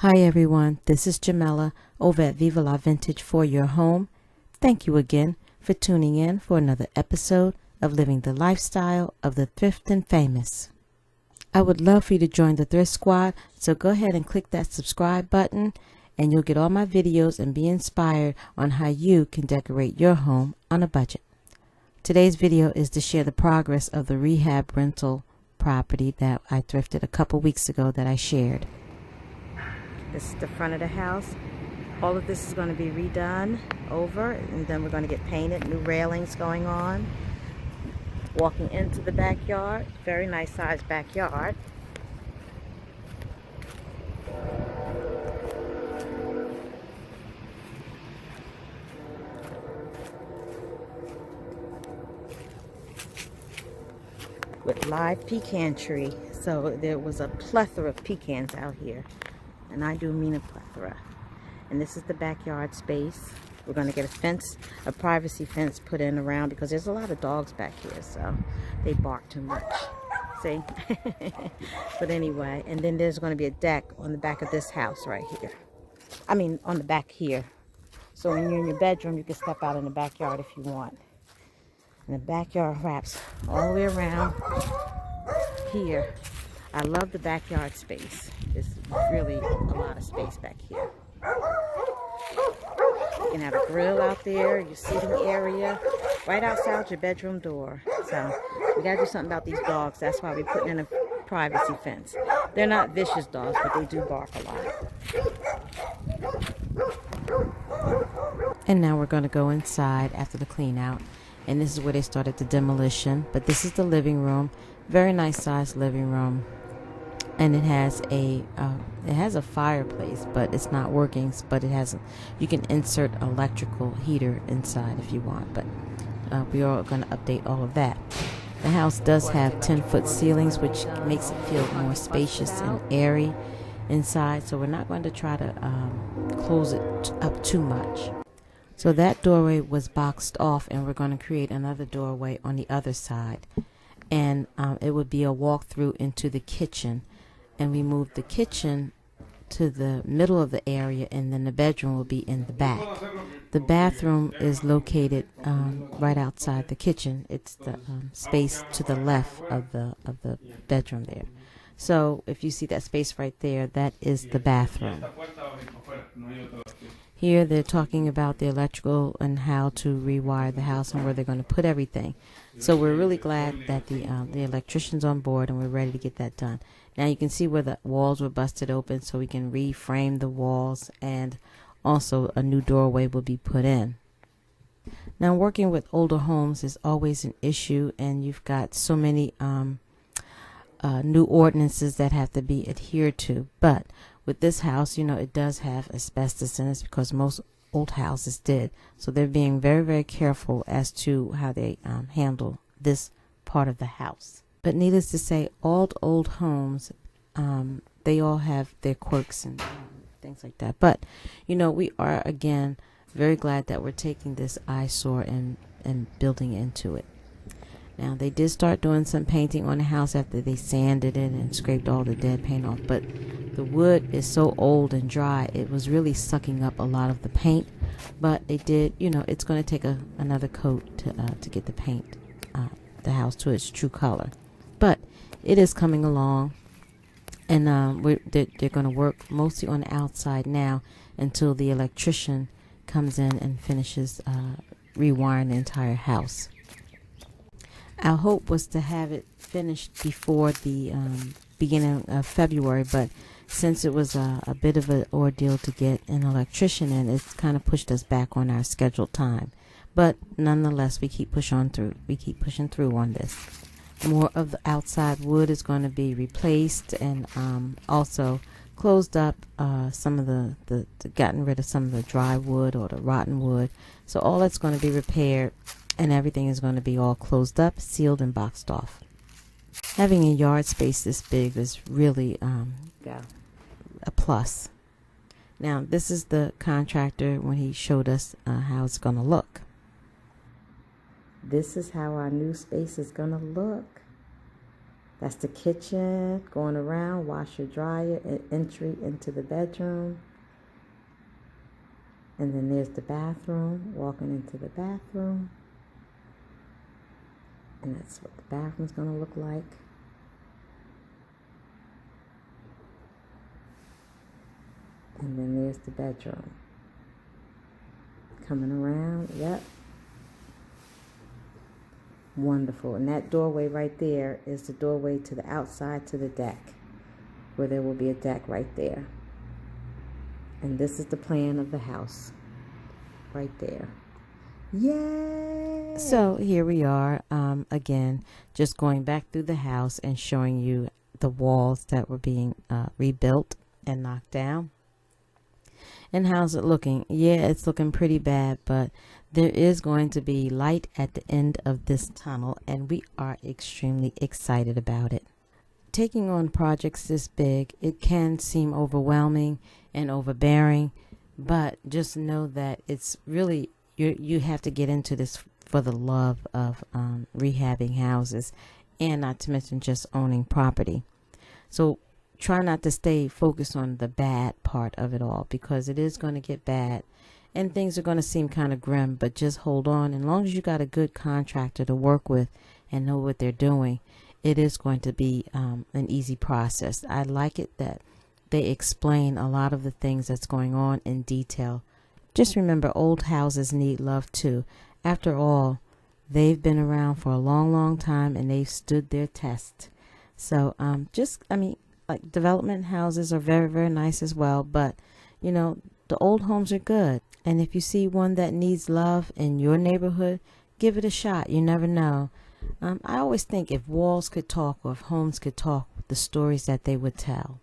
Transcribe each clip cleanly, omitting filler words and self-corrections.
Hi everyone, this is Jamela over at Viva La Vintage for your home. Thank you again for tuning in for another episode of Living the Lifestyle of the Thrift and Famous. I would love for you to join the Thrift Squad, so go ahead and click that subscribe button and you'll get all my videos and be inspired on how you can decorate your home on a budget. Today's video is to share the progress of the rehab rental property that I thrifted a couple weeks ago that I shared. This is the front of the house. All of this is going to be redone over, and then we're going to get painted. New railings going on. Walking into the backyard. Very nice sized backyard. With live pecan tree. So there was a plethora of pecans out here. And I do mean a plethora. And this is the backyard space. We're going to get a fence, a privacy fence put in around because there's a lot of dogs back here, so they bark too much. See? But anyway, and then there's going to be a deck on the back of this house right here. I mean, on the back here. So when you're in your bedroom, you can step out in the backyard if you want. And the backyard wraps all the way around here. I love the backyard space. There's really a lot of space back here. You can have a grill out there, your seating area, right outside your bedroom door. So we gotta do something about these dogs. That's why we're putting in a privacy fence. They're not vicious dogs, but they do bark a lot. And now we're gonna go inside after the clean out. And this is where they started the demolition. But this is the living room. Very nice sized living room. And it has a fireplace, but it's not working. But it has you can insert electrical heater inside if you want. But we are going to update all of that. The house does have 10-foot ceilings, which makes it feel more spacious and airy inside. So we're not going to try to close it up too much. So that doorway was boxed off, and we're going to create another doorway on the other side. And it would be a walk-through into the kitchen. And we moved the kitchen to the middle of the area, and then the bedroom will be in the back. The bathroom is located right outside the kitchen. It's the space to the left of the bedroom there. So if you see that space right there, that is the bathroom. Here they're talking about the electrical and how to rewire the house and where they're going to put everything. So we're really glad that the electrician's on board and we're ready to get that done. Now you can see where the walls were busted open, so we can reframe the walls, and also a new doorway will be put in. Now working with older homes is always an issue, and you've got so many new ordinances that have to be adhered to. But with this house, it does have asbestos in it because most old houses did. So they're being very, very careful as to how they handle this part of the house. But needless to say, all old homes, they all have their quirks and things like that. But, we are, again, very glad that we're taking this eyesore and building into it. Now, they did start doing some painting on the house after they sanded it and scraped all the dead paint off. But the wood is so old and dry, it was really sucking up a lot of the paint. But they did, it's going to take another coat to get the paint, the house to its true color. But it is coming along, and they're going to work mostly on the outside now until the electrician comes in and finishes rewiring the entire house. Our hope was to have it finished before the beginning of February, but since it was a bit of an ordeal to get an electrician in, it's kind of pushed us back on our scheduled time. But nonetheless, we keep pushing through. We keep pushing through on this. More of the outside wood is going to be replaced, and also closed up some of the gotten rid of some of the dry wood or the rotten wood. So all that's going to be repaired, and everything is going to be all closed up, sealed, and boxed off. Having a yard space this big is really a plus. Now, this is the contractor when he showed us how it's going to look. This is how our new space is going to look. That's the kitchen, going around, washer, dryer, entry into the bedroom. And then there's the bathroom, walking into the bathroom. And that's what the bathroom's going to look like. And then there's the bedroom. Coming around, yep. Wonderful. And that doorway right there is the doorway to the outside to the deck, where there will be a deck right there. And this is the plan of the house right there. Yay! So here we are, again, just going back through the house and showing you the walls that were being rebuilt and knocked down. And how's it looking? Yeah, it's looking pretty bad, but there is going to be light at the end of this tunnel, and we are extremely excited about it. Taking on projects this big, it can seem overwhelming and overbearing, but just know that it's really, you have to get into this for the love of rehabbing houses, and not to mention just owning property. So try not to stay focused on the bad part of it all, because it is going to get bad and things are going to seem kind of grim, but just hold on. As long as you got a good contractor to work with and know what they're doing, it is going to be an easy process. I like it that they explain a lot of the things that's going on in detail. Just remember, old houses need love too. After all, they've been around for a long, long time, and they've stood their test. So like development houses are very, very nice as well, but you know, the old homes are good. And if you see one that needs love in your neighborhood, give it a shot. You never know. I always think if walls could talk, or if homes could talk, the stories that they would tell.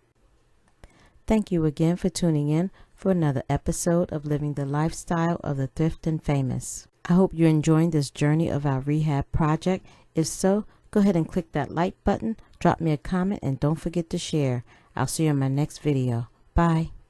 Thank you again for tuning in for another episode of Living the Lifestyle of the Thrift and Famous. I hope you're enjoying this journey of our rehab project. If so, go ahead and click that like button, drop me a comment, and don't forget to share. I'll see you in my next video. Bye.